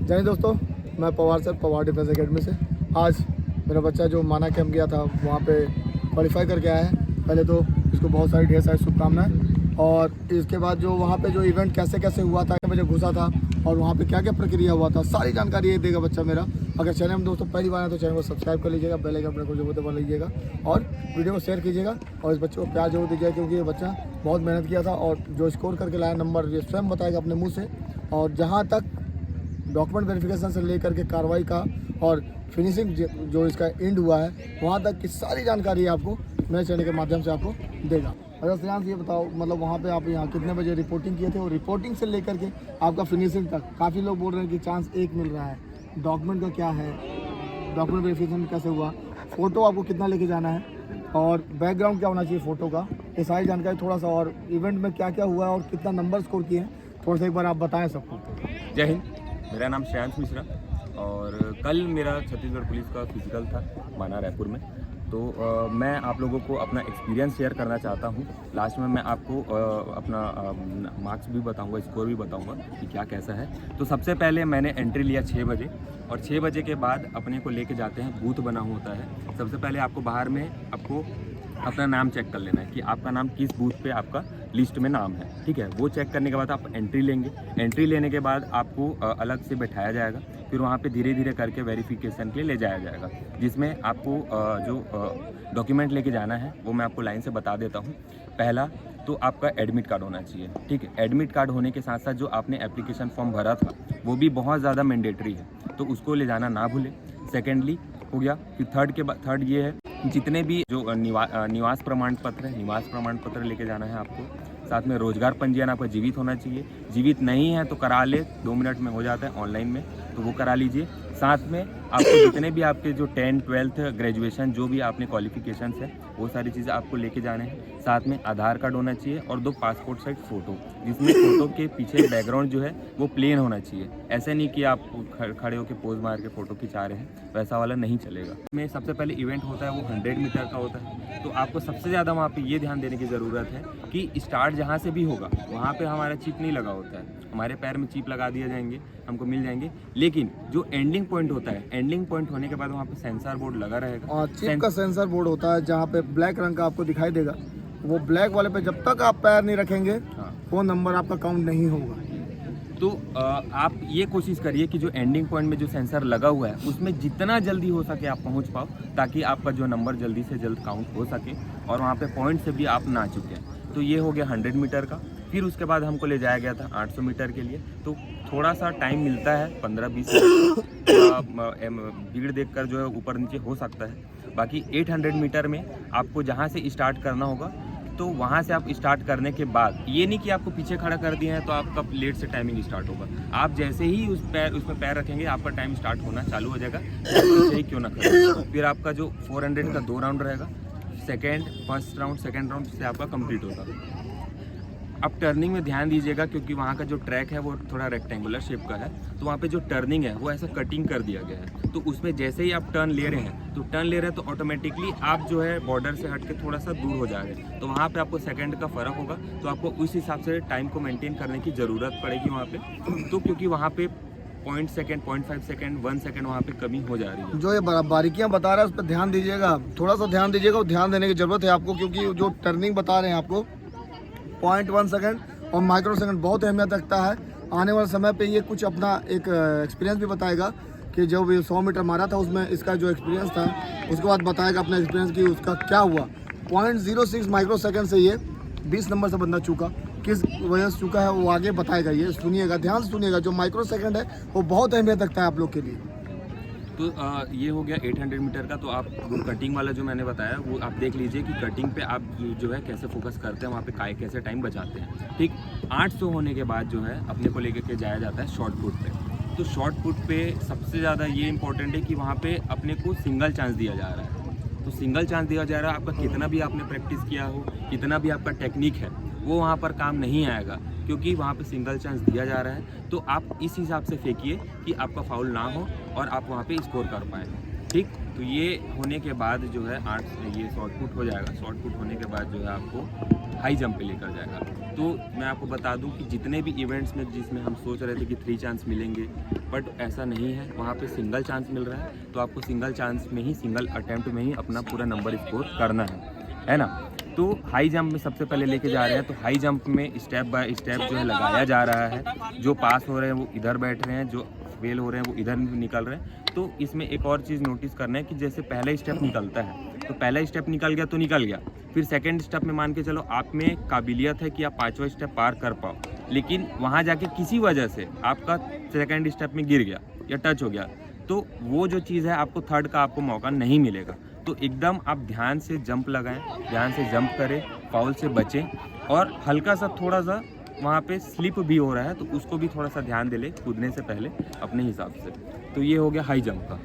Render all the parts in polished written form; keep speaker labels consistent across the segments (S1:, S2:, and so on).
S1: जानिए दोस्तों, मैं Pawar sir, Pawar defence academy से। आज मेरा बच्चा जो माना कैंप गया था वहाँ पे क्वालिफाई करके आया है। पहले तो इसको बहुत सारी ढेर सारी शुभकामनाएं। और इसके बाद जो वहाँ पे जो इवेंट कैसे कैसे हुआ था, मुझे घुसा था और वहाँ पे क्या क्या प्रक्रिया हुआ था, सारी जानकारी ये देगा बच्चा मेरा। अगर चैनल में दोस्तों पहली बार है तो चैनल को सब्सक्राइब कर लीजिएगा, बेल आइकन को जरूर दबा लीजिएगा और वीडियो को शेयर कीजिएगा और इस बच्चे को प्यार जरूर दीजिएगा, क्योंकि ये बच्चा बहुत मेहनत किया था और जो स्कोर करके लाया नंबर ये स्वयं बताएगा अपने मुँह से। और जहाँ तक डॉक्यूमेंट वेरिफिकेशन से लेकर के कार्रवाई का और फिनिशिंग जो इसका एंड हुआ है वहाँ तक की सारी जानकारी आपको मेरे चैनल के माध्यम से आपको देगा। अगर श्रेयांश ये बताओ, मतलब वहाँ पे आप यहाँ कितने बजे रिपोर्टिंग किए थे और रिपोर्टिंग से लेकर के आपका फिनिशिंग तक काफ़ी लोग बोल रहे हैं कि चांस 1 मिल रहा है, डॉक्यूमेंट का क्या है, डॉक्यूमेंट वेरिफिकेशन कैसे हुआ, फ़ोटो आपको कितना लेके जाना है और बैकग्राउंड क्या होना चाहिए फ़ोटो का, ये सारी जानकारी थोड़ा सा, और इवेंट में क्या क्या हुआ है और कितना नंबर स्कोर किए हैं, थोड़ा सा एक बार आप बताएँ सबको।
S2: जय हिंद, मेरा नाम श्रेयांश मिश्रा और कल मेरा छत्तीसगढ़ पुलिस का फिजिकल था माना रायपुर में। तो मैं आप लोगों को अपना एक्सपीरियंस शेयर करना चाहता हूँ। लास्ट में मैं आपको अपना मार्क्स भी बताऊँगा, स्कोर भी बताऊँगा कि क्या कैसा है। तो सबसे पहले मैंने एंट्री लिया 6 बजे और 6 बजे के बाद अपने को लेके जाते हैं, बूथ बना होता है। सबसे पहले आपको बाहर में आपको अपना नाम चेक कर लेना है कि आपका नाम किस बूथ पे आपका लिस्ट में नाम है, ठीक है। वो चेक करने के बाद आप एंट्री लेंगे। एंट्री लेने के बाद आपको अलग से बैठाया जाएगा, फिर वहाँ पे धीरे धीरे करके वेरिफिकेशन के लिए ले जाया जाएगा, जिसमें आपको जो डॉक्यूमेंट लेके जाना है वो मैं आपको लाइन से बता देता हूँ। पहला तो आपका एडमिट कार्ड होना चाहिए, ठीक है। एडमिट कार्ड होने के साथ साथ जो आपने एप्लीकेशन फॉर्म भरा था वो भी बहुत ज़्यादा मैंडेटरी है, तो उसको ले जाना ना भूलें। सेकेंडली हो गया। फिर थर्ड ये है, जितने भी जो निवास प्रमाण पत्र है, निवास प्रमाण पत्र लेके जाना है आपको। साथ में रोजगार पंजीयन आपका जीवित होना चाहिए, जीवित नहीं है तो करा ले, 2 मिनट में हो जाता है ऑनलाइन में, तो वो करा लीजिए। साथ में आपको जितने भी आपके जो 10th 12th ग्रेजुएशन जो भी आपने क्वालिफिकेशंस है वो सारी चीज़ें आपको लेके जाने हैं। साथ में आधार कार्ड होना चाहिए और 2 पासपोर्ट साइज फ़ोटो, जिसमें फ़ोटो के पीछे बैकग्राउंड जो है वो प्लेन होना चाहिए। ऐसे नहीं कि आप खड़े होकर पोज मार के फ़ोटो खिंचा रहे हैं, वैसा वाला नहीं चलेगा। में सबसे पहले इवेंट होता है वो 100 मीटर का होता है, तो आपको सबसे ज़्यादा वहाँ पर ये ध्यान देने की ज़रूरत है कि स्टार्ट जहाँ से भी होगा वहाँ पर हमारा चिप नहीं लगा होता है, हमारे पैर में चिप लगा दिया जाएंगे, हमको मिल जाएंगे। लेकिन जो एंडिंग पॉइंट होता है, एंडिंग पॉइंट होने के बाद वहाँ पे सेंसर बोर्ड लगा रहेगा
S1: और चिप का सेंसर बोर्ड होता है जहाँ पे ब्लैक रंग का आपको दिखाई देगा। वो ब्लैक वाले पे जब तक आप पैर नहीं रखेंगे वो नंबर आपका काउंट नहीं होगा।
S2: तो आप ये कोशिश करिए कि जो एंडिंग पॉइंट में जो सेंसर लगा हुआ है उसमें जितना जल्दी हो सके आप पहुँच पाओ, ताकि आपका जो नंबर जल्दी से जल्द काउंट हो सके और वहाँ पे पॉइंट से भी आप ना चुकें। तो ये हो गया 100 मीटर का। फिर उसके बाद हमको ले जाया गया था 800 मीटर के लिए, तो थोड़ा सा टाइम मिलता है 15-20 मिनट, भीड़ देखकर जो है ऊपर नीचे हो सकता है। बाकी 800 मीटर में आपको जहाँ से स्टार्ट करना होगा तो वहाँ से आप स्टार्ट करने के बाद ये नहीं कि आपको पीछे खड़ा कर दिए हैं तो आपका लेट से टाइमिंग स्टार्ट होगा। आप जैसे ही उसमें पैर रखेंगे आपका टाइम स्टार्ट होना चालू हो जाएगा, पीछे ही क्यों ना करें। फिर आपका जो 400 का 2 राउंड रहेगा, फर्स्ट राउंड सेकेंड राउंड से आपका कंप्लीट होगा। अब टर्निंग में ध्यान दीजिएगा, क्योंकि वहाँ का जो ट्रैक है वो थोड़ा रेक्टेंगुलर शेप का है, तो वहाँ पे जो टर्निंग है वो ऐसा कटिंग कर दिया गया है। तो उसमें जैसे ही आप टर्न ले रहे हैं तो ऑटोमेटिकली आप जो है बॉर्डर से हट के थोड़ा सा दूर हो जा रहे हैं, तो वहाँ पे आपको सेकंड का फ़र्क होगा, तो आपको उस हिसाब से टाइम को मेंटेन करने की ज़रूरत पड़ेगी वहाँ पे। तो क्योंकि वहाँ पे 0.5 सेकंड 1 सेकंड वहाँ पे कमी हो जा रही है।
S1: जो ये बारीकियाँ बता रहा है उस पर ध्यान दीजिएगा, थोड़ा सा ध्यान दीजिएगा, ध्यान देने की ज़रूरत है आपको, क्योंकि जो टर्निंग बता रहे हैं आपको 0.1 सेकंड और माइक्रो सेकंड बहुत अहमियत रखता है। आने वाले समय पे ये कुछ अपना एक एक्सपीरियंस भी बताएगा कि जो भी 100 मीटर मारा था उसमें इसका जो एक्सपीरियंस था उसके बाद बताएगा अपना एक्सपीरियंस कि उसका क्या हुआ। 0.06 माइक्रो सेकंड से ये 20 नंबर से बंदा चूका, किस वजह से चुका है वो आगे बताएगा। ये सुनिएगा, ध्यान से सुनिएगा, जो माइक्रो सेकंड है वो बहुत अहमियत रखता है आप लोग के लिए।
S2: तो ये हो गया 800 मीटर का। तो आप वो कटिंग वाला जो मैंने बताया वो आप देख लीजिए कि कटिंग पे आप जो है कैसे फोकस करते हैं, वहाँ पे कैसे टाइम बचाते हैं, ठीक। 800 होने के बाद जो है अपने को लेकर के जाया जाता है शॉर्ट पुट पे। तो शॉर्ट पुट पे सबसे ज़्यादा ये इंपॉर्टेंट है कि वहाँ पे अपने को सिंगल चांस दिया जा रहा है। तो सिंगल चांस दिया जा रहा है, आपका कितना भी आपने प्रैक्टिस किया हो, कितना भी आपका टेक्निक है, वो वहाँ पर काम नहीं आएगा, क्योंकि वहाँ पे सिंगल चांस दिया जा रहा है। तो आप इस हिसाब से फेंकिए कि आपका फाउल ना हो और आप वहाँ पे स्कोर कर पाएँ, ठीक। ठीक। तो ये होने के बाद जो है ये शॉर्ट पुट हो जाएगा। शॉर्ट पुट होने के बाद जो है आपको हाई जंप पे लेकर जाएगा। तो मैं आपको बता दूं कि जितने भी इवेंट्स में जिसमें हम सोच रहे थे कि 3 चांस मिलेंगे, बट ऐसा नहीं है, वहाँ पे सिंगल चांस मिल रहा है। तो आपको सिंगल चांस में ही, सिंगल अटैम्प्ट में ही अपना पूरा नंबर स्कोर करना है ना। तो हाई जंप में सबसे पहले लेके जा रहे हैं। तो हाई जंप में स्टेप बाय स्टेप जो है लगाया जा रहा है। जो पास हो रहे हैं वो इधर बैठ रहे हैं, जो फेल हो रहे हैं वो इधर निकल रहे हैं। तो इसमें एक और चीज़ नोटिस करना है कि जैसे पहला स्टेप निकलता है, तो पहला स्टेप निकल गया तो निकल गया। फिर सेकंड स्टेप में मान के चलो आप में काबिलियत है कि आप 5वां स्टेप पार कर पाओ, लेकिन वहाँ जाके किसी वजह से आपका सेकंड स्टेप में गिर गया या टच हो गया, तो वो जो चीज़ है आपको थर्ड का आपको मौका नहीं मिलेगा। तो एकदम आप ध्यान से जंप लगाएं, ध्यान से जंप करें, फाउल से बचें, और हल्का सा थोड़ा सा वहाँ पे स्लिप भी हो रहा है तो उसको भी थोड़ा सा ध्यान दे ले कूदने से पहले अपने हिसाब से। तो ये हो गया हाई जंप का।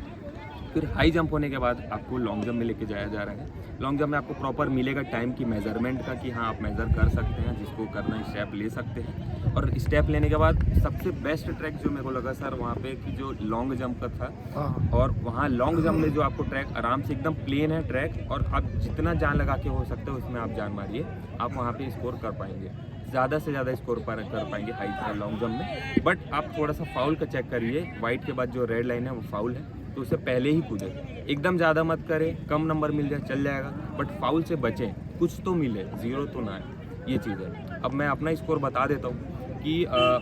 S2: फिर हाई जंप होने के बाद आपको लॉन्ग जंप में लेके जाया जा रहा है। लॉन्ग जंप में आपको प्रॉपर मिलेगा टाइम की मेजरमेंट का कि हाँ आप मेज़र कर सकते हैं, जिसको करना स्टेप ले सकते हैं। और स्टेप लेने के बाद सबसे बेस्ट ट्रैक जो मेरे को लगा सर वहाँ पे कि जो लॉन्ग जंप का था, और वहाँ लॉन्ग जंप में जो आपको ट्रैक आराम से एकदम प्लेन है ट्रैक, और आप जितना जान लगा के हो सकते हो उसमें आप जान मारिए, आप वहाँ पे स्कोर कर पाएंगे, ज़्यादा से ज़्यादा स्कोर कर पाएंगे हाई लॉन्ग जंप में। बट आप थोड़ा सा फाउल का चेक करिए, वाइट के बाद जो रेड लाइन है वो फाउल है, तो उससे पहले ही कूदे। एकदम ज़्यादा मत करें, कम नंबर मिल जाए चल जाएगा, बट फाउल से बचें, कुछ तो मिले, 0 तो ना है, ये चीज़ है। अब मैं अपना स्कोर बता देता हूँ कि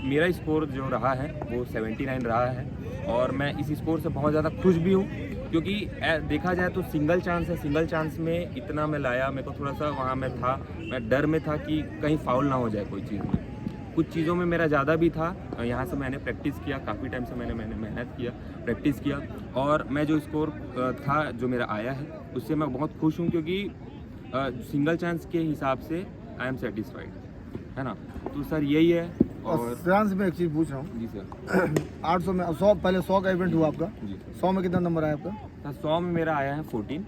S2: मेरा स्कोर जो रहा है वो 79 रहा है, और मैं इस स्कोर से बहुत ज़्यादा खुश भी हूँ, क्योंकि देखा जाए तो सिंगल चांस है। सिंगल चांस में इतना मैं लाया, मेरे को थोड़ा सा वहाँ मैं डर में था कि कहीं फाउल ना हो जाए कोई चीज़ में। कुछ चीज़ों में मेरा ज़्यादा भी था, यहाँ से मैंने प्रैक्टिस किया, काफ़ी टाइम से मैंने मेहनत किया, प्रैक्टिस किया, और मैं जो स्कोर था जो मेरा आया है उससे मैं बहुत खुश हूँ, क्योंकि सिंगल चांस के हिसाब से आई एम सेटिस्फाइड, है ना। तो सर यही है। और
S1: श्रेयांश में एक चीज़ पूछ रहा हूँ
S2: जी सर,
S1: 800 में 100, पहले 100 का इवेंट हुआ आपका,
S2: जी
S1: 100 में कितना नंबर आया आपका?
S2: सर 100 में मेरा आया है 14।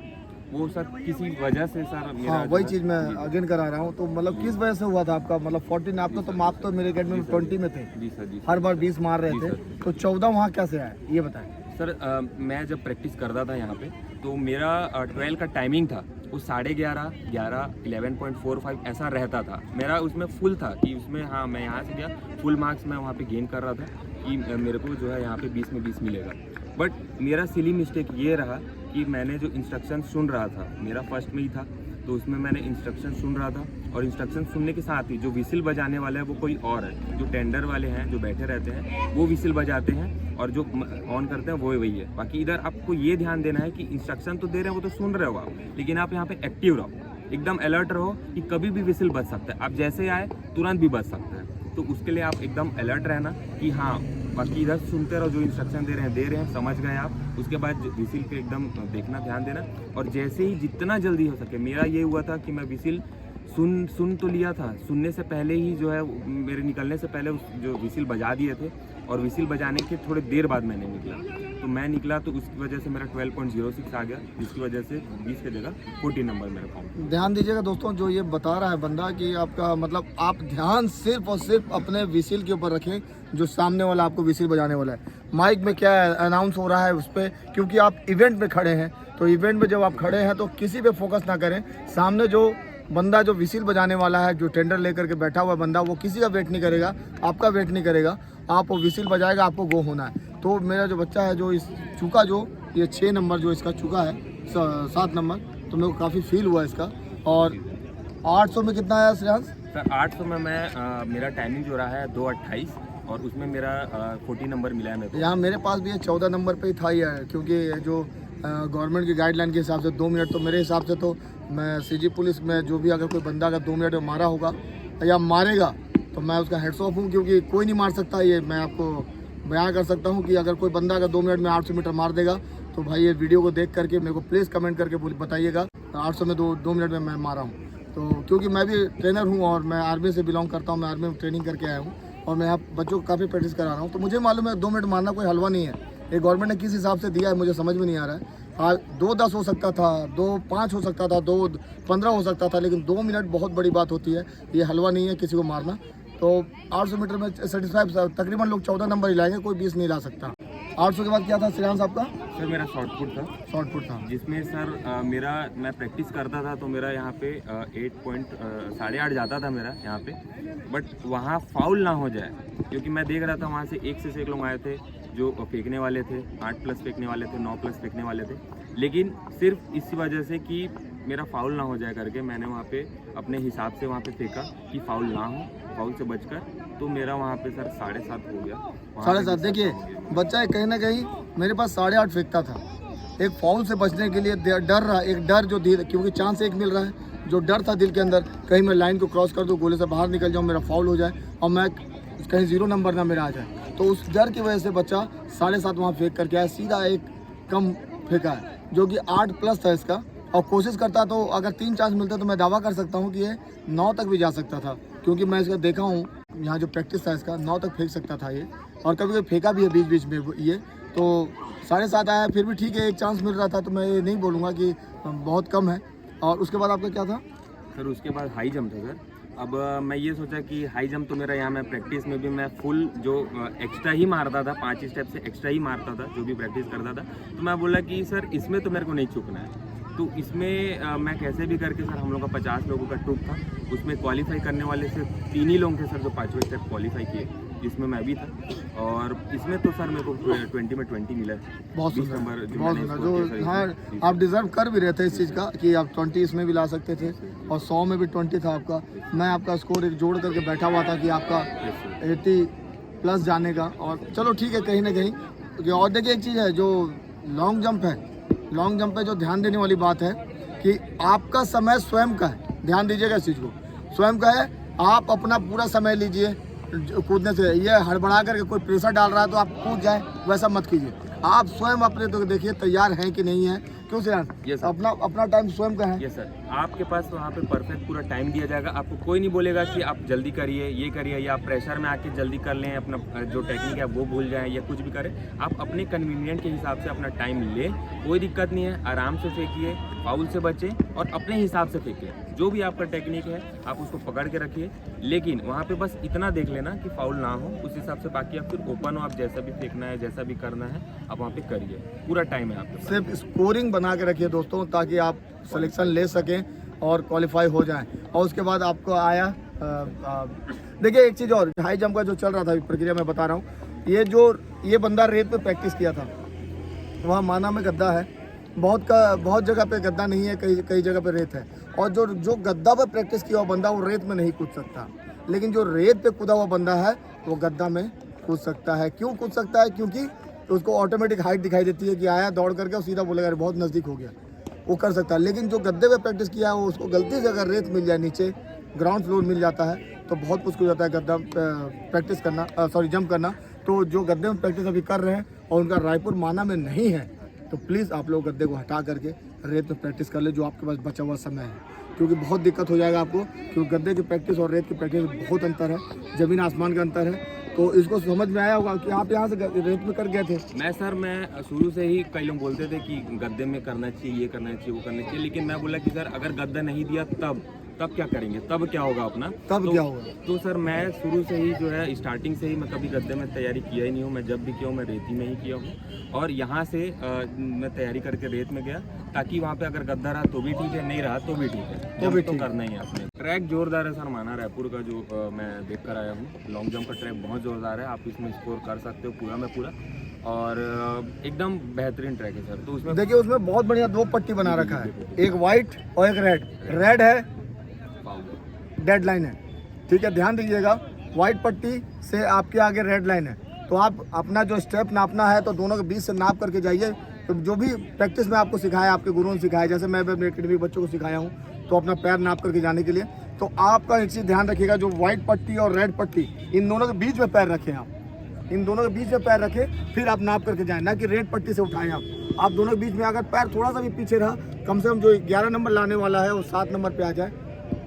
S2: वो सर किसी वजह से सर मेरा
S1: हाँ, वही चीज़ मैं अगेन करा रहा हूँ। तो मतलब किस वजह से हुआ था आपका, मतलब 14 आपका, तो आप तो मेरे अकेडमी में 20 में थे,
S2: जी सर, जी
S1: हर बार 20 मार रहे थे, तो 14 वहाँ कैसे आया ये बताएं
S2: सर। मैं जब प्रैक्टिस करता था यहाँ पे, तो मेरा 12 का टाइमिंग था, वो 11:30, 11, 11.45 ऐसा रहता था मेरा। उसमें फुल था कि उसमें हाँ मैं यहाँ से गया फुल मार्क्स मैं वहाँ पे गेन कर रहा था कि मेरे को जो है यहाँ पे 20 में 20 मिलेगा। बट मेरा सिली मिस्टेक ये रहा कि मैंने जो इंस्ट्रक्शन सुन रहा था, मेरा फर्स्ट में ही था, तो उसमें मैंने इंस्ट्रक्शन सुन रहा था, और इंस्ट्रक्शन सुनने के साथ ही जो विसिल बजाने वाला है वो कोई और है, जो टेंडर वाले हैं जो बैठे रहते हैं वो विसिल बजाते हैं, और जो ऑन करते हैं वो वही है। बाकी इधर आपको ये ध्यान देना है कि इंस्ट्रक्शन तो दे रहे हैं, वो तो सुन रहे हो आप, लेकिन आप यहाँ पे एक्टिव रहो, एकदम अलर्ट रहो कि कभी भी विसिल बज सकता है, आप जैसे आए तुरंत भी बज सकता है। तो उसके लिए आप एकदम अलर्ट रहना कि हाँ, बाकी इधर सुनते रहो, जो इंस्ट्रक्शन दे रहे हैं समझ गए आप। उसके बाद विसिल पे एकदम देखना, ध्यान देना, और जैसे ही जितना जल्दी हो सके, मेरा ये हुआ था कि मैं विसिल सुन तो लिया था, सुनने से पहले ही जो है मेरे निकलने से पहले जो विसिल बजा दिए थे, और विसिल बजाने के थोड़ी देर बाद मैंने निकला। तो मैं निकला तो उसकी वजह से मेरा 12.06 आ गया, जिसकी वजह से 20 की जगह 14 नंबर मेरा काउंट।
S1: ध्यान दीजिएगा दोस्तों, जो ये बता रहा है बंदा कि आपका मतलब आप ध्यान सिर्फ और सिर्फ अपने विसिल के ऊपर रखें, जो सामने वाला आपको विसिल बजाने वाला है। माइक में क्या अनाउंस हो रहा है उस पर, क्योंकि आप इवेंट में खड़े हैं, तो इवेंट में जब आप खड़े हैं तो किसी पे फोकस ना करें। सामने जो बंदा जो विसिल बजाने वाला है, जो टेंडर लेकर के बैठा हुआ बंदा, वो किसी का वेट नहीं करेगा, आपका वेट नहीं करेगा, आप वो विसिल बजाएगा, आपको गो होना है। तो मेरा जो बच्चा है जो इस चुका, जो ये 6 नंबर जो इसका चुका है, 7 नंबर, तो मेरे को काफ़ी फील हुआ इसका। और 800 में कितना आया श्रेयांश?
S2: सर 800 में मैं मेरा टाइमिंग जो रहा है 2:28, और उसमें मेरा 14 नंबर मिला है मेरे को।
S1: यहाँ मेरे पास भी 14 नंबर पे ही था ही है, क्योंकि जो गवर्नमेंट की गाइडलाइन के हिसाब से 2 मिनट, तो मेरे हिसाब से तो मैं सीजी पुलिस में जो भी अगर कोई बंदा अगर 2 मिनट में मारा होगा या मारेगा तो मैं उसका हेड्स ऑफ हूँ, क्योंकि कोई नहीं मार सकता। ये मैं आपको बयान कर सकता हूँ कि अगर कोई बंदा अगर 2 मिनट में 800 मीटर मार देगा तो भाई ये वीडियो को देख करके मेरे को प्लीज़ कमेंट करके बताइएगा 800 में 2 मिनट में मैं मारा हूँ। तो क्योंकि मैं भी ट्रेनर हूँ और मैं आर्मी से बिलोंग करता हूँ, मैं आर्मी में ट्रेनिंग करके आया हूँ, और मैं यहाँ बच्चों को काफ़ी प्रैक्टिस करा रहा हूँ। तो मुझे मालूम है 2 मिनट मारना कोई हलवा नहीं है। ये गवर्नमेंट ने किस हिसाब से दिया है मुझे समझ में नहीं आ रहा है। 2:10 हो सकता था, 2:05 हो सकता था, 2:15 हो सकता था, लेकिन 2 मिनट बहुत बड़ी बात होती है। ये हलवा नहीं है किसी को मारना। तो 800 मीटर में सेटिस्फाइड तकरीबन लोग 14 नंबर ही लाएंगे, कोई 20 नहीं ला सकता। 800 के बाद क्या था श्रेयांश आपका?
S2: सर मेरा शॉर्ट पुट था,
S1: शॉर्ट पुट था।
S2: जिसमें सर मैं प्रैक्टिस करता था तो मेरा यहाँ पे 8.8 जाता था मेरा यहाँ पे, बट वहाँ फाउल ना हो जाए, क्योंकि मैं देख रहा था वहाँ से 1 से 1 लोग आए थे जो फेंकने वाले थे, 8+ फेंकने वाले थे, 9+ फेंकने वाले थे, लेकिन सिर्फ इस वजह से कि मेरा फाउल ना हो जाए करके मैंने वहाँ पे अपने हिसाब से वहाँ पे फेंका कि फाउल ना हो, फाउल से बचकर, तो मेरा वहाँ पे सर 7.5 हो गया।
S1: 7.5 देखिए बच्चा कहीं ना कहीं मेरे पास 8.5 फेंकता था, एक फाउल से बचने के लिए डर रहा, एक डर जो दिल, क्योंकि चांस एक मिल रहा है, जो डर था दिल के अंदर कहीं मैं लाइन को क्रॉस कर दूँ, गोले से बाहर निकल जाऊँ, मेरा फाउल हो जाए और मैं कहीं 0 नंबर ना मेरा आ जाए, तो उस डर की वजह से बच्चा 7.5 वहाँ फेंक करके आया, सीधा एक कम फेंका है जो कि 8+ था इसका, और कोशिश करता तो अगर 3 चांस मिलता तो मैं दावा कर सकता हूँ कि ये 9 तक भी जा सकता था, क्योंकि मैं इसका देखा हूँ यहाँ जो प्रैक्टिस था इसका 9 तक फेंक सकता था ये, और कभी कभी फेंका भी है बीच बीच में ये, तो 7.5 आया, फिर भी ठीक है, एक चांस मिल रहा था, तो मैं ये नहीं बोलूँगा कि बहुत कम है। और उसके बाद आपका क्या था?
S2: सर उसके बाद हाई जंप था सर। अब मैं ये सोचा कि हाई जंप तो मेरा यहाँ मैं प्रैक्टिस में भी मैं फुल जो एक्स्ट्रा ही मारता था, 5 स्टेप से एक्स्ट्रा ही मारता था जो भी प्रैक्टिस करता था, तो मैं बोला कि सर इसमें तो मेरे को नहीं चूकना है, तो इसमें मैं कैसे भी करके सर, हम लोग का 50 लोगों का ट्रुप था, उसमें क्वालिफाई करने वाले सिर्फ 3 ही लोग थे सर जो 5वें स्टेप क्वालिफाई किए, जिसमें मैं भी था, और इसमें तो सर मेरे को 20 में 20 मिला है।
S1: बहुत
S2: 20
S1: सुंदर,
S2: नंबर
S1: बहुत सुंदर, जो हाँ आप डिज़र्व कर भी रहे थे इस चीज़ का कि आप 20 इसमें भी ला सकते थे, और 100 में भी 20 था आपका। मैं आपका स्कोर एक जोड़ करके बैठा हुआ था कि आपका 80+ जाने का, और चलो ठीक है कहीं ना कहीं। और देखिए एक चीज़ है जो लॉन्ग जंप है, लॉन्ग जंप पे जो ध्यान देने वाली बात है कि आपका समय स्वयं का है, ध्यान दीजिएगा इस चीज़ को, स्वयं का है, आप अपना पूरा समय लीजिए कूदने से। ये हड़बड़ा करके कोई प्रेशर डाल रहा है तो आप कूद जाए, वैसा मत कीजिए, आप स्वयं अपने तो देखिए तैयार हैं कि नहीं है, क्यों सर अपना टाइम स्वयं का है।
S2: ये सर आपके पास वहाँ पे परफेक्ट पूरा टाइम दिया जाएगा, आपको कोई नहीं बोलेगा कि आप जल्दी करिए, ये करिए, या आप प्रेशर में आके जल्दी कर लें, अपना जो टेक्निक है वो भूल जाएं या कुछ भी करें, आप अपने कन्वीनियंट के हिसाब से अपना टाइम लें, कोई दिक्कत नहीं है, आराम से फेंकिए, फाउल से बचें और अपने हिसाब से फेंकिए, जो भी आपका टेक्निक है आप उसको पकड़ के रखिए, लेकिन वहाँ पे बस इतना देख लेना कि फाउल ना हो, उस हिसाब से बाकी आप फिर ओपन हो, आप जैसा भी फेंकना है, जैसा भी करना है आप वहाँ पे करिए, पूरा टाइम है आपके पास।
S1: सिर्फ स्कोरिंग बना के रखिए दोस्तों, ताकि आप सिलेक्शन ले सकें और क्वालिफाई हो जाएं। और उसके बाद आपको आया देखिए एक चीज़ और, हाई जंप का जो चल रहा था प्रक्रिया मैं बता रहा हूँ, ये बंदा रेत पे प्रैक्टिस किया था, वहाँ माना में गद्दा है, बहुत जगह पे गद्दा नहीं है, कई जगह पे रेत है, और जो गद्दा पे प्रैक्टिस किया हुआ बंदा वो रेत में नहीं कूद सकता, लेकिन जो रेत पे कूदा हुआ बंदा है वो गद्दा में कूद सकता है। क्यों कूद सकता है? क्योंकि उसको ऑटोमेटिक हाइट दिखाई देती है कि आया दौड़ करके और सीधा बोलेगा बहुत नज़दीक हो गया, वो कर सकता है। लेकिन जो गद्दे पे प्रैक्टिस किया है वो उसको गलती से अगर रेत मिल जाए, नीचे ग्राउंड फ्लोर मिल जाता है तो बहुत मुश्किल हो जाता है गद्दा प्रैक्टिस करना, जंप करना। तो जो गद्दे में प्रैक्टिस अभी कर रहे हैं और उनका रायपुर माना में नहीं है, तो प्लीज़ आप लोग गद्दे को हटा करके रेत में प्रैक्टिस कर ले, जो आपके पास बचा हुआ समय है, क्योंकि बहुत दिक्कत हो जाएगा आपको, क्योंकि गद्दे की प्रैक्टिस और रेत की प्रैक्टिस बहुत अंतर है, ज़मीन आसमान का अंतर है। तो इसको समझ में आया होगा कि आप यहाँ से रेत में कर गए थे।
S2: मैं शुरू से ही, कई लोग बोलते थे कि गद्दे में करना चाहिए, ये करना चाहिए, वो करना चाहिए, लेकिन मैं बोला कि सर अगर गद्दा नहीं दिया तब क्या करेंगे, तब क्या होगा अपना,
S1: क्या होगा।
S2: तो सर मैं शुरू से ही जो है स्टार्टिंग से ही मैं कभी गद्दे में तैयारी किया ही नहीं हूँ, मैं जब भी किया हूँ मैं रेती में ही किया हूँ, और यहाँ से मैं तैयारी करके रेत में गया, ताकि वहाँ पे अगर गद्दा रहा तो भी ठीक है, नहीं रहा तो भी ठीक है, तो करना ही है आपने। ट्रैक जोरदार है सर, माना रायपुर का जो मैं देख कर आया हूँ, लॉन्ग जंप का ट्रैक बहुत जोरदार है, आप इसमें स्कोर कर सकते हो पूरा में पूरा, और एकदम बेहतरीन ट्रैक है सर। तो उसमें देखिए
S1: उसमें बहुत बढ़िया 2 पट्टी बना रखा है, एक वाइट और एक रेड है, डेड लाइन है, ठीक है, ध्यान दीजिएगा, वाइट पट्टी से आपके आगे रेड लाइन है, तो आप अपना जो स्टेप नापना है तो दोनों के बीच से नाप करके जाइए। तो जो भी प्रैक्टिस में आपको सिखाया, आपके गुरुओं ने सिखाया, जैसे मैं अपने एकेडमी बच्चों को सिखाया हूँ, तो अपना पैर नाप करके जाने के लिए, तो आपका एक चीज़ ध्यान रखिएगा, जो व्हाइट पट्टी और रेड पट्टी इन दोनों के बीच में पैर रखें, आप इन दोनों के बीच में पैर रखें, फिर आप नाप करके जाएं, ना कि रेड पट्टी से उठाएं। आप दोनों के बीच में अगर पैर थोड़ा सा भी पीछे रहा, कम से कम जो 11 नंबर लाने वाला है वो 7 नंबर पे आ जाए,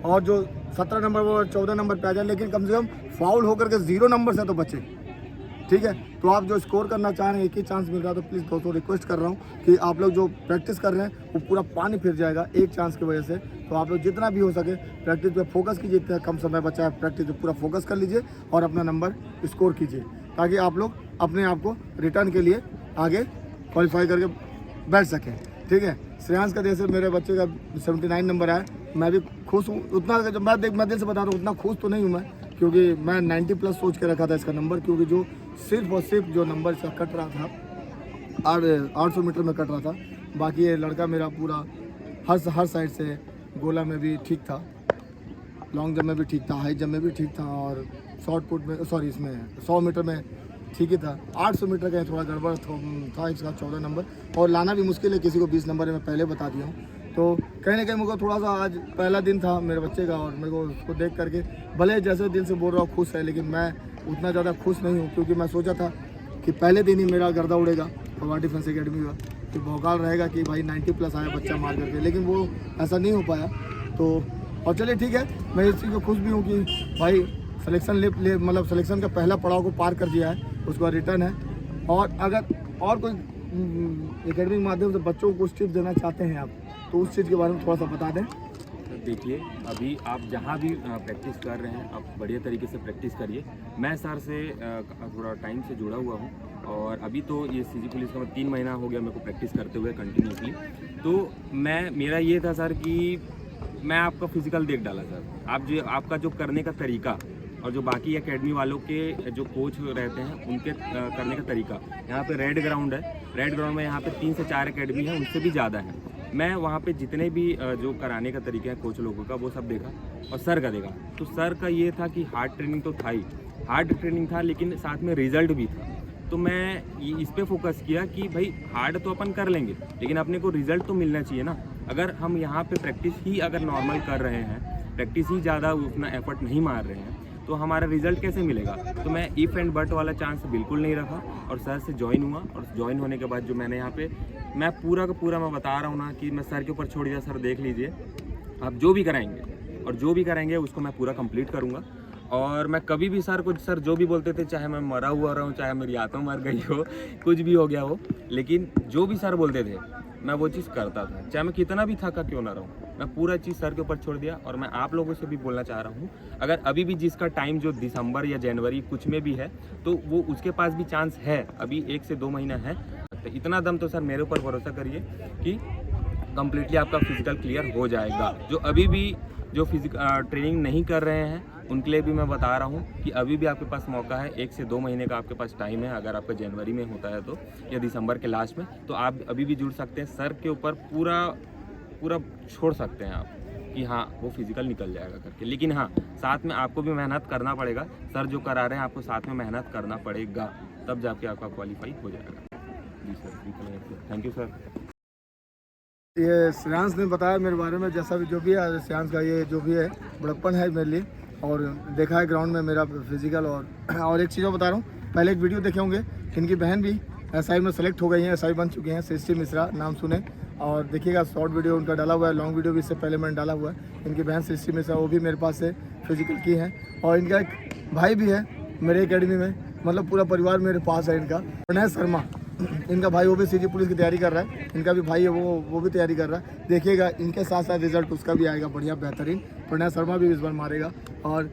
S1: और जो 17 नंबर वो 14 नंबर पे आ जाए, लेकिन कम से कम फाउल होकर के 0 नंबर से तो बचे, ठीक है। तो आप जो स्कोर करना चाह रहे हैं, एक ही चांस मिल रहा है, तो प्लीज़ दोस्तों रिक्वेस्ट कर रहा हूँ कि आप लोग जो प्रैक्टिस कर रहे हैं वो पूरा पानी फिर जाएगा एक चांस की वजह से। तो आप लोग जितना भी हो सके प्रैक्टिस पे फोकस कीजिए, इतना कम समय बचा है, प्रैक्टिस पे पूरा फोकस कर लीजिए और अपना नंबर स्कोर कीजिए, ताकि आप लोग अपने आप को रिटर्न के लिए आगे क्वालिफाई करके बैठ सकें। ठीक है, श्रेयांश का जैसे मेरे बच्चे का 79 नंबर आया, मैं भी खुश हूँ। उतना जो मैं दिल से बता रहा हूँ, उतना खुश तो नहीं हूँ मैं, क्योंकि मैं 90 प्लस सोच के रखा था इसका नंबर, क्योंकि जो सिर्फ और सिर्फ जो नंबर इसका कट रहा था 800 मीटर में कट रहा था। बाकी ये लड़का मेरा पूरा हर साइड से, गोला में भी ठीक था, लॉन्ग जंप में भी ठीक था, हाई जंप में भी ठीक था, और शॉर्ट पुट में इसमें 100 मीटर में ठीक ही था। 800 मीटर का थोड़ा गड़बड़ था इसका 14 नंबर, और लाना भी मुश्किल है किसी को 20 नंबर है, मैं पहले बता दिया हूँ। तो कहीं ना कहीं मुझको थोड़ा सा आज पहला दिन था मेरे बच्चे का, और मेरे को उसको देख करके भले जैसे दिल से बोल रहा हूँ खुश है, लेकिन मैं उतना ज़्यादा खुश नहीं हूँ, क्योंकि मैं सोचा था कि पहले दिन ही मेरा गर्दा उड़ेगा पवार डिफेंस एकेडमी का, कि भौकाल रहेगा कि भाई 90 प्लस आया बच्चा मार करके, लेकिन वो ऐसा नहीं हो पाया। तो और चलिए ठीक है, मैं इस चीज़ को खुश भी हूँ कि भाई सिलेक्शन मतलब सिलेक्शन का पहला पड़ाव को पार कर दिया है, उसका रिटर्न है। और अगर और कोई एकेडमी के माध्यम से बच्चों को कुछ टिप्स देना चाहते हैं आप, तो उस चीज़ के बारे में थोड़ा सा बता दें।
S2: देखिए, अभी आप जहाँ भी प्रैक्टिस कर रहे हैं, आप बढ़िया तरीके से प्रैक्टिस करिए। मैं सर से थोड़ा टाइम से जुड़ा हुआ हूँ, और अभी तो ये सीजी पुलिस का 3 महीना हो गया मेरे को प्रैक्टिस करते हुए कंटिन्यूसली। तो मेरा ये था सर कि मैं आपका फिजिकल देख डाला सर, आपका जो करने का तरीका, और जो बाकी एकेडमी वालों के जो कोच रहते हैं उनके करने का तरीका। यहाँ पे रेड ग्राउंड है, रेड ग्राउंड में यहाँ पे 3 से 4 एकेडमी है, उनसे भी ज़्यादा है। मैं वहाँ पे जितने भी जो कराने का तरीका है कोच लोगों का, वो सब देखा, और सर का देखा। तो सर का ये था कि हार्ड ट्रेनिंग तो था ही, हार्ड ट्रेनिंग था, लेकिन साथ में रिजल्ट भी था। तो मैं इस पे फोकस किया कि भाई हार्ड तो अपन कर लेंगे, लेकिन अपने को रिजल्ट तो मिलना चाहिए ना। अगर हम यहाँ पे प्रैक्टिस ही अगर नॉर्मल कर रहे हैं, प्रैक्टिस ही ज़्यादा उतना एफर्ट नहीं मार रहे हैं, तो हमारा रिजल्ट कैसे मिलेगा। तो मैं इफ़ एंड बट वाला चांस बिल्कुल नहीं रखा, और सर से ज्वाइन हुआ। और ज्वाइन होने के बाद जो मैंने यहाँ पे, मैं पूरा का पूरा मैं बता रहा हूँ ना कि मैं सर के ऊपर छोड़ दिया। सर देख लीजिए, आप जो भी कराएंगे और जो भी कराएंगे उसको मैं पूरा कंप्लीट करूँगा। और मैं कभी भी सर जो भी बोलते थे, चाहे मैं मरा हुआ रहूँ, चाहे मेरी आत्मा मर गई हो, कुछ भी हो गया हो, लेकिन जो भी सर बोलते थे मैं वो चीज़ करता था, चाहे मैं कितना भी थका क्यों ना रहूँ। मैं पूरा चीज़ सर के ऊपर छोड़ दिया। और मैं आप लोगों से भी बोलना चाह रहा हूँ, अगर अभी भी जिसका टाइम जो दिसंबर या जनवरी कुछ में भी है, तो वो उसके पास भी चांस है, अभी 1 से 2 महीना है। तो इतना दम तो सर मेरे ऊपर भरोसा करिए कि कम्प्लीटली आपका फिजिकल क्लियर हो जाएगा। जो अभी भी जो ट्रेनिंग नहीं कर रहे हैं, उनके लिए भी मैं बता रहा हूँ कि अभी भी आपके पास मौका है। 1 से 2 महीने का आपके पास टाइम है। अगर आपका जनवरी में होता है तो, या दिसंबर के लास्ट में, तो आप अभी भी जुड़ सकते हैं। सर के ऊपर पूरा छोड़ सकते हैं आप कि हाँ वो फिजिकल निकल जाएगा करके। लेकिन हाँ, साथ में आपको भी मेहनत करना पड़ेगा। सर जो करा रहे हैं आपको साथ में मेहनत करना पड़ेगा, तब जाके आपका क्वालिफाई हो जाएगा। जी सर, थैंक यू सर।
S1: ये श्रेयांश ने बताया मेरे बारे में, जैसा भी जो भी है श्रेयांश का ये जो भी है बड़प्पन है मेरे लिए, और देखा है ग्राउंड में मेरा फिजिकल। और एक चीज़ और बता रहा हूँ, पहले एक वीडियो देखे होंगे, इनकी बहन भी एसआई में सेलेक्ट हो गई हैं, एसआई बन चुकी हैं, सृष्टि मिश्रा, नाम सुने। और देखिएगा शॉर्ट वीडियो उनका डाला हुआ है, लॉन्ग वीडियो भी इससे पहले मैंने डाला हुआ है। इनकी बहन सृष्टि मिश्रा, वो भी मेरे पास से फिजिकल की है। और इनका एक भाई भी है मेरे एकेडमी में, मतलब पूरा परिवार मेरे पास है इनका, प्रणय शर्मा, इनका भाई, वो भी सीजी पुलिस की तैयारी कर रहा है। इनका भी भाई है, वो भी तैयारी कर रहा है। देखिएगा इनके साथ साथ रिजल्ट उसका भी आएगा बढ़िया बेहतरीन। प्रणय शर्मा भी इस बार मारेगा। और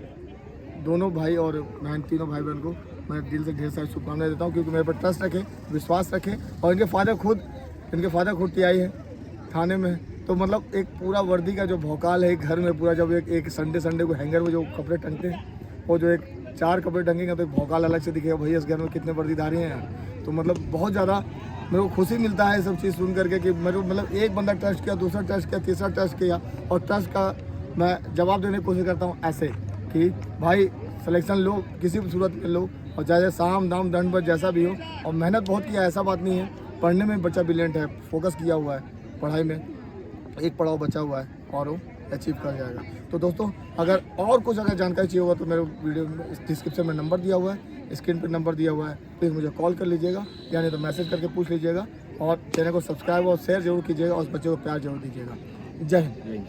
S1: दोनों भाई और बहन, तीनों भाई बहन को मैं दिल से ढेर सारी शुभकामनाएं देता हूँ, क्योंकि मेरे पर ट्रस्ट रखें, विश्वास रखें। और इनके फादर खुद टीआई है थाने में। तो मतलब एक पूरा वर्दी का जो भौकाल है घर में पूरा, जब एक संडे को हैंगर में जो कपड़े टंगते हैं, वो जो एक 4 कपड़े टंगेंगे तो एक भौकाल अलग से दिखेगा, भैया इस घर में कितने वर्दीधारी हैं। तो मतलब बहुत ज़्यादा मेरे को खुशी मिलता है ये सब चीज़ सुन करके, कि मेरे को मतलब एक बंदा ट्रस्ट किया, दूसरा ट्रस्ट किया, तीसरा ट्रस्ट किया। और ट्रस्ट का मैं जवाब देने की कोशिश करता हूँ ऐसे कि भाई सिलेक्शन लो, किसी भी सूरत में लो, और चाहे साम दाम दंड पर जैसा भी हो। और मेहनत बहुत किया, ऐसा बात नहीं है। पढ़ने में बच्चा ब्रिलियंट है, फोकस किया हुआ है पढ़ाई में, एक पड़ाव बचा हुआ है और वो अचीव कर जाएगा। तो दोस्तों, अगर जानकारी चाहिए होगा तो मेरे वीडियो में डिस्क्रिप्शन में नंबर दिया हुआ है, स्क्रीन पर नंबर दिया हुआ है, प्लीज़ मुझे कॉल कर लीजिएगा, या नहीं तो मैसेज करके पूछ लीजिएगा। और चैनल को सब्सक्राइब और शेयर जरूर कीजिएगा, और उस बच्चे को प्यार जरूर दीजिएगा। जय हिंद।